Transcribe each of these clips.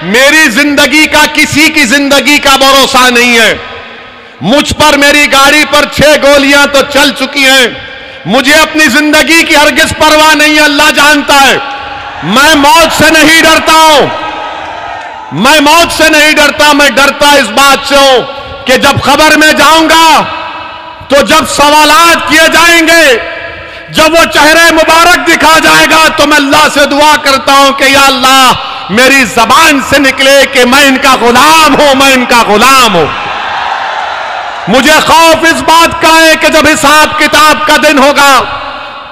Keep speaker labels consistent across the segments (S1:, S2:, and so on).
S1: میری زندگی کا کسی کی زندگی کا بھروسہ نہیں ہے. مجھ پر میری گاڑی پر 6 گولیاں تو چل چکی ہیں. مجھے اپنی زندگی کی ہرگز پرواہ نہیں ہے. اللہ جانتا ہے میں موت سے نہیں ڈرتا ہوں. میں موت سے نہیں ڈرتا. میں ڈرتا اس بات سے ہوں کہ جب قبر میں جاؤں گا تو جب سوالات کیے جائیں گے, جب وہ چہرے مبارک دکھا جائے گا, تو میں اللہ سے دعا کرتا ہوں کہ یا اللہ میری زبان سے نکلے کہ میں ان کا غلام ہوں, میں ان کا غلام ہوں. مجھے خوف اس بات کا ہے کہ جب حساب کتاب کا دن ہوگا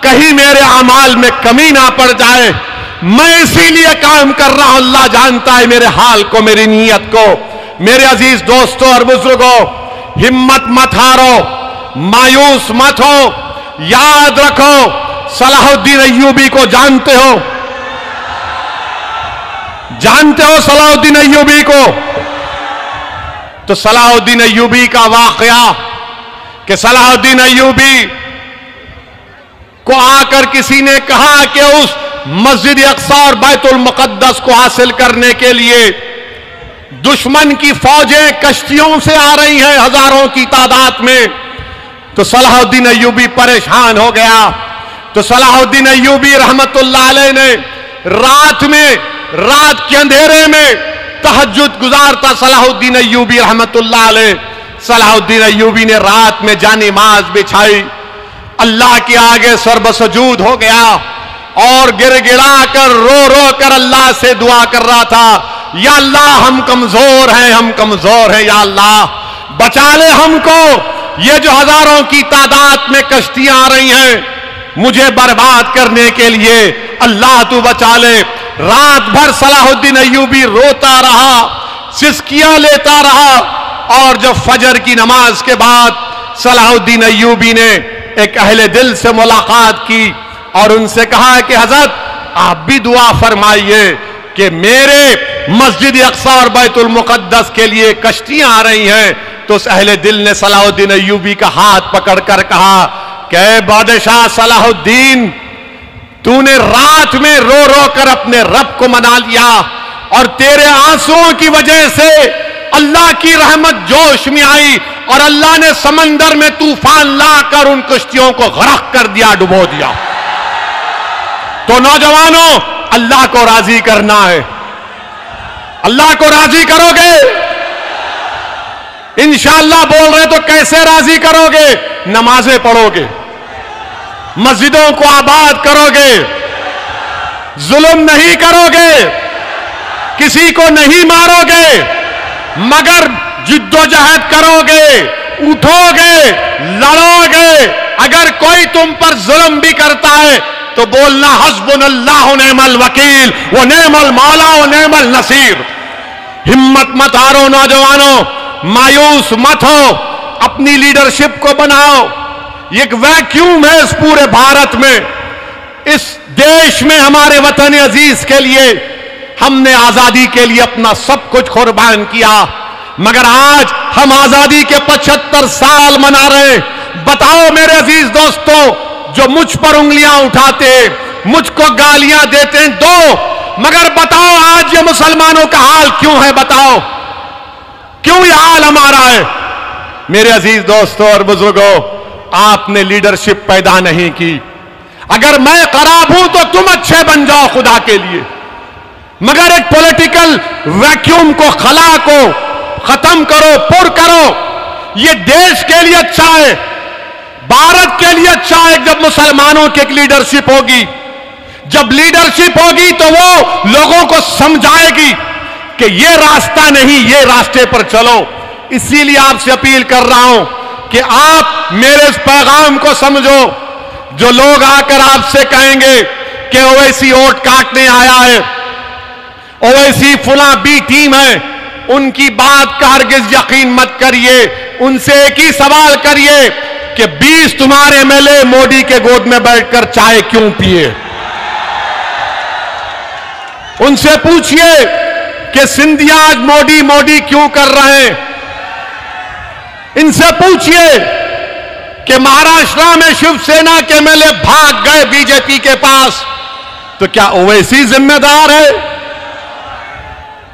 S1: کہیں میرے اعمال میں کمی نہ پڑ جائے. میں اسی لیے کام کر رہا ہوں. اللہ جانتا ہے میرے حال کو, میری نیت کو. میرے عزیز دوستوں اور بزرگوں, ہمت مت ہارو, مایوس مت ہو. یاد رکھو صلاح الدین ایوبی کو جانتے ہو, جانتے ہو صلاح الدین ایوبی کو. تو صلاح الدین ایوبی کا واقعہ کہ صلاح الدین ایوبی کو آ کر کسی نے کہا کہ اس مسجد اقصی اور بیت المقدس کو حاصل کرنے کے لیے دشمن کی فوجیں کشتیوں سے آ رہی ہیں ہزاروں کی تعداد میں. تو صلاح الدین ایوبی پریشان ہو گیا. تو صلاح الدین ایوبی رحمت اللہ علیہ نے رات کے اندھیرے میں تہجد گزارتا. صلاح الدین ایوبی رحمت اللہ علیہ, صلاح الدین ایوبی نے رات میں جانماز بچھائی, اللہ کے آگے سر بسجود ہو گیا اور گر گڑا کر رو رو کر اللہ سے دعا کر رہا تھا, یا اللہ ہم کمزور ہیں, ہم کمزور ہیں, یا اللہ بچا لے ہم کو. یہ جو ہزاروں کی تعداد میں کشتیاں آ رہی ہیں مجھے برباد کرنے کے لیے, اللہ تو بچا لے. رات بھر صلاح الدین ایوبی روتا رہا, سسکیاں لیتا رہا, اور جب فجر کی نماز کے بعد صلاح الدین ایوبی نے ایک اہل دل سے ملاقات کی اور ان سے کہا کہ حضرت آپ بھی دعا فرمائیے کہ میرے مسجد اقصی اور بیت المقدس کے لیے کشتیاں آ رہی ہیں. تو اس اہل دل نے صلاح الدین ایوبی کا ہاتھ پکڑ کر کہا کہ اے بادشاہ صلاح الدین, تو نے رات میں رو رو کر اپنے رب کو منا لیا, اور تیرے آنسوؤں کی وجہ سے اللہ کی رحمت جوش میں آئی, اور اللہ نے سمندر میں طوفان لا کر ان کشتیوں کو غرق کر دیا, ڈبو دیا. تو نوجوانوں, اللہ کو راضی کرنا ہے. اللہ کو راضی کرو گے انشاءاللہ. بول رہے تو کیسے راضی کرو گے؟ نمازیں پڑھو گے, مسجدوں کو آباد کرو گے, ظلم نہیں کرو گے, کسی کو نہیں مارو گے, مگر جد و جہد کرو گے, اٹھو گے, لڑو گے. اگر کوئی تم پر ظلم بھی کرتا ہے تو بولنا حسبنا اللہ و نعم الوکیل و نعم المولا و نعم النصیر. ہمت مت ہارو نوجوانوں, مایوس مت ہو, اپنی لیڈرشپ کو بناؤ. یہ ایک ویکیوم ہے اس پورے بھارت میں, اس دیش میں, ہمارے وطن عزیز کے لیے ہم نے آزادی کے لیے اپنا سب کچھ قربان کیا, مگر آج ہم آزادی کے 75 سال منا رہے ہیں. بتاؤ میرے عزیز دوستوں, جو مجھ پر انگلیاں اٹھاتے, مجھ کو گالیاں دیتے ہیں دو, مگر بتاؤ آج یہ مسلمانوں کا حال کیوں ہے؟ بتاؤ کیوں یہ حال ہمارا ہے؟ میرے عزیز دوستوں اور بزرگوں, آپ نے لیڈرشپ پیدا نہیں کی. اگر میں خراب ہوں تو تم اچھے بن جاؤ خدا کے لیے, مگر ایک پولیٹیکل ویکیوم کو, خلا کو ختم کرو, پر کرو. یہ دیش کے لیے اچھا ہے, بھارت کے لیے اچھا ہے جب مسلمانوں کی ایک لیڈرشپ ہوگی. جب لیڈرشپ ہوگی تو وہ لوگوں کو سمجھائے گی کہ یہ راستہ نہیں, یہ راستے پر چلو. اسی لیے آپ سے اپیل کر رہا ہوں کہ آپ میرے اس پیغام کو سمجھو. جو لوگ آ کر آپ سے کہیں گے کہ اویسی ووٹ کاٹنے آیا ہے, اویسی فلاں بی ٹیم ہے, ان کی بات کا ہرگز یقین مت کریے. ان سے ایک ہی سوال کریے کہ 20 تمہارے MLA مودی کے گود میں بیٹھ کر چائے کیوں پیے؟ ان سے پوچھئے کہ سندھیا آج مودی مودی کیوں کر رہے ہیں؟ ان سے پوچھئے کہ مہاراشٹر میں شیو سینا کے MLA بھاگ گئے BJP کے پاس, تو کیا اویسی ذمہ دار ہے؟